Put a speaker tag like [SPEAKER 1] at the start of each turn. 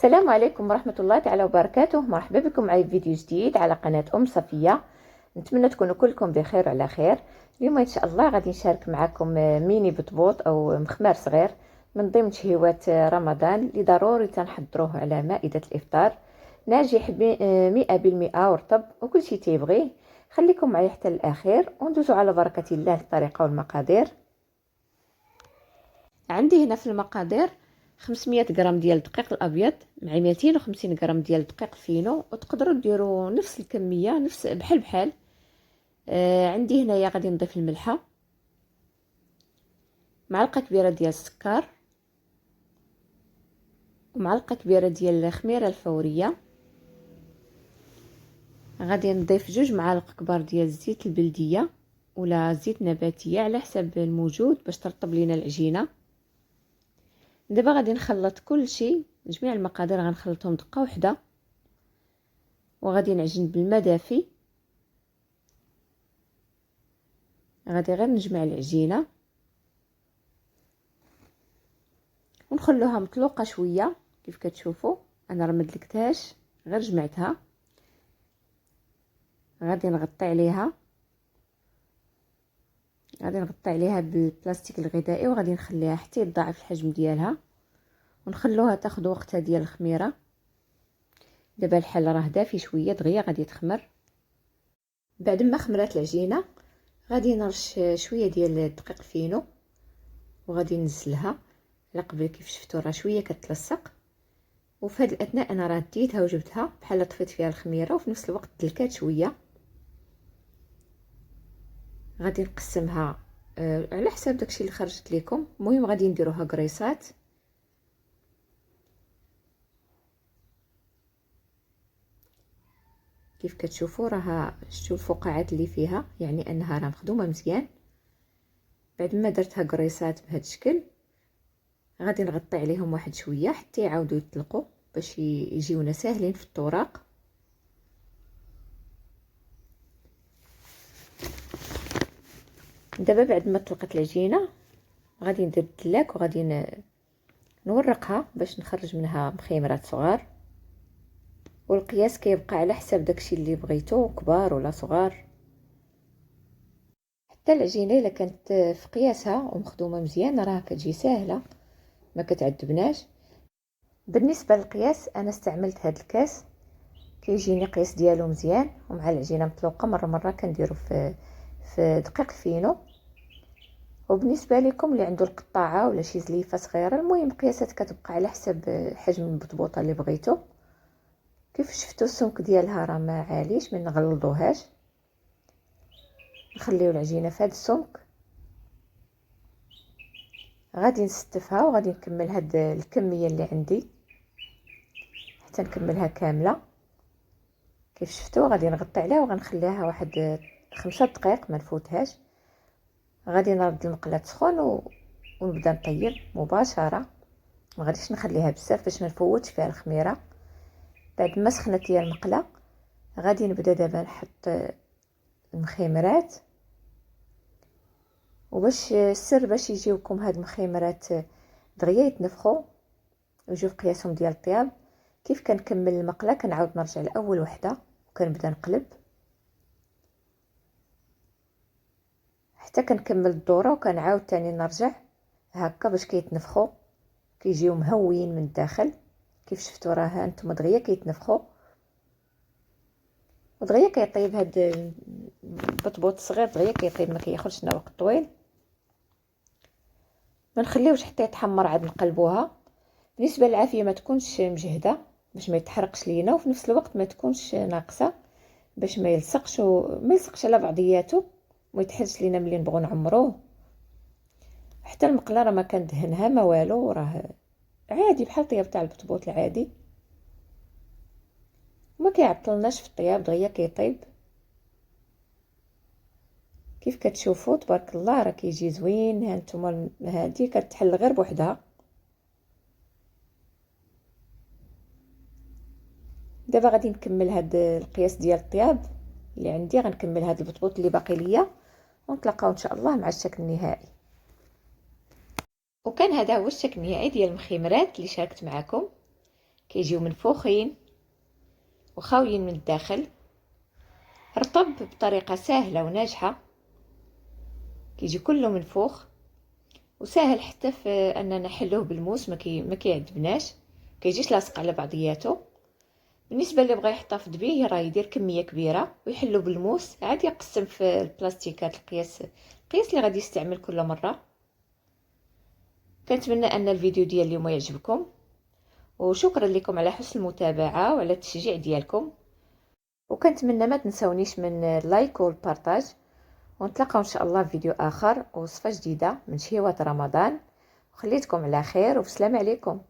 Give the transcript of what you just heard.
[SPEAKER 1] السلام عليكم ورحمة الله تعالى وبركاته. مرحبا بكم معي في فيديو جديد على قناة صفية. نتمنى تكونوا كلكم بخير وعلى خير. اليوم ان شاء الله غادي نشارك معكم ميني بطبوط او مخمار صغير من ضمن تشهيوات رمضان اللي ضروري تنحضروه على مائدة الافطار. ناجح 100% ورطب وكل شيء تيبغيه. خليكم معي حتى الاخير وندوزوا على بركة الله الطريقة والمقادير. عندي هنا في المقادير 500 غرام ديال الدقيق الابيض مع 250 غرام ديال الدقيق فينو، وتقدروا ديروا نفس الكميه نفس بحال عندي هنايا غادي نضيف الملحه، معلقه كبيره ديال السكر، ومعلقه كبيره ديال الخميره الفوريه. غادي نضيف 2 معالق كبار ديال الزيت البلديه ولا زيت نباتيه على حسب الموجود باش ترطب لينا العجينه. دابا غادي نخلط كل شيء، جميع المقادير غنخلطهم دقه واحده وغادي نعجن بالماء دافي. غادي غير نجمع العجينه ونخلوها مطلوقه شويه كيف كتشوفوا. انا راه مدلكتهاش غير جمعتها. غادي نغطي عليها بالبلاستيك الغذائي وغادي نخليها حتى يضاعف الحجم ديالها ونخلوها تاخذ وقتها ديال الخميره. دابا الحل راه دافي شويه دغيا غادي تخمر. بعد ما خمرات العجينه غادي نرش شويه ديال الدقيق فينو وغادي ننزلها على قبل كيف شفتوا راه شويه كتلصق. وفي هذه الاثناء انا راه ديتها وجبتها بحال طفيت فيها الخميره وفي نفس الوقت دلكات شويه. غادي نقسمها على حساب داكشي اللي خرجت لكم. المهم غادي نديروها قريصات. كيف كتشوفوا راه شفتوا الفقاعات اللي فيها، يعني انها راه مخدومه مزيان. بعد ما درتها قريصات بهذا الشكل غادي نغطي عليهم واحد شويه حتى يعاودوا يطلقوا باش يجيونا ساهلين في الطراق. دابا بعد ما طلقت العجينه غادي ندير الدلاك وغادي نورقها باش نخرج منها مخيمرات صغار، والقياس كيبقى على حساب داكشي اللي بغيتو كبار ولا صغار. حتى العجينه الا كانت في قياسها ومخدومه مزيان راه كتجي ساهله ما كتعذبناش. بالنسبه للقياس انا استعملت هذا الكاس كيجيني قياس ديالو مزيان، ومع العجينه مطلوقه مره كنديرو في دقيق فينو. وبالنسبه لكم اللي عنده القطاعه ولا شي زليفه صغيره، المهم القياسات كتبقى على حسب حجم البطبوطه اللي بغيتو. كيف شفتوا السمك ديالها راه ما عاليش، ما نغلظوهاش، نخليو العجينه في هذا السمك. غادي نستفها وغادي نكمل هاد الكميه اللي عندي حتى نكملها كامله. كيف شفتوا غادي نغطي عليها وغنخليها واحد 5 دقائق ما نفوتهاش. غادي نرد المقله تسخن ونبدا نطيب مباشره. ما غاديش نخليها بزاف باش ما نفوتش فيها الخميره. بعد ما سخنت ليا المقله غادي نبدا دابا نحط المخيمرات. وباش السر باش يجيوكم هاد المخيمرات دغيا يتنفخوا ويجيو في قياسهم ديال الطياب. كيف كنكمل المقله كنعاود نرجع لاول وحده وكنبدا نقلب حتى كنكمل الدوره، وكنعاود تاني نرجع هكا باش كيتنفخوا كيجيو مهويين من الداخل. كيف شفتوا راه هانتوما دغيا كيتنفخوا ودغيا كيطيب. هاد البطبوط الصغير دغيا كيطيب ما كياخذش لنا وقت طويل. ما نخليوش حتى يتحمر عاد نقلبوها. بالنسبه للعافيه ما تكونش مجهده باش ما يتحرقش لينا، وفي نفس الوقت ما تكونش ناقصه باش ما يلصقش وما يلصقش على بعضياته وما يتحلش لينا ملي نبغوا نعمروه. حتى المقله راه ما كندهنها ما والو، راه عادي بحال طياب تاع البطبوط العادي، وما كيعطلناش في الطياب دغيا كيطيب. كيف كتشوفوا تبارك الله راه كيجي زوين. هانتوما هادي كتحل غير بوحدها. دابا غادي نكمل هاد القياس ديال الطياب اللي عندي، غنكمل هاد البطبوط اللي باقي ليا ونتلاقاو ان شاء الله مع الشكل النهائي. وكان هذا هو الشكل النهائي ديال المخيمرات اللي شاركت معكم. كيجيو منفوخين وخاويين من الداخل، رطب بطريقه سهله وناجحه، كيجي كله منفوخ وسهل حتى في اننا نحلوه بالموس، ما كيعذبناش، كيجيش لاصق على بعضياته. بالنسبه اللي بغى يحتفظ به راه يدير كميه كبيره ويحلو بالموس، عاد يقسم في البلاستيكات القياس اللي غادي يستعمل كل مره. كنتمنى ان الفيديو ديال اليوم يعجبكم، وشكرا لكم على حسن المتابعه وعلى التشجيع ديالكم، وكنتمنى ما تنسونيش من اللايك والبارطاج، ونتلاقاو ان شاء الله في فيديو اخر ووصفه جديده من شهيوات رمضان. وخليتكم على خير وبسلام عليكم.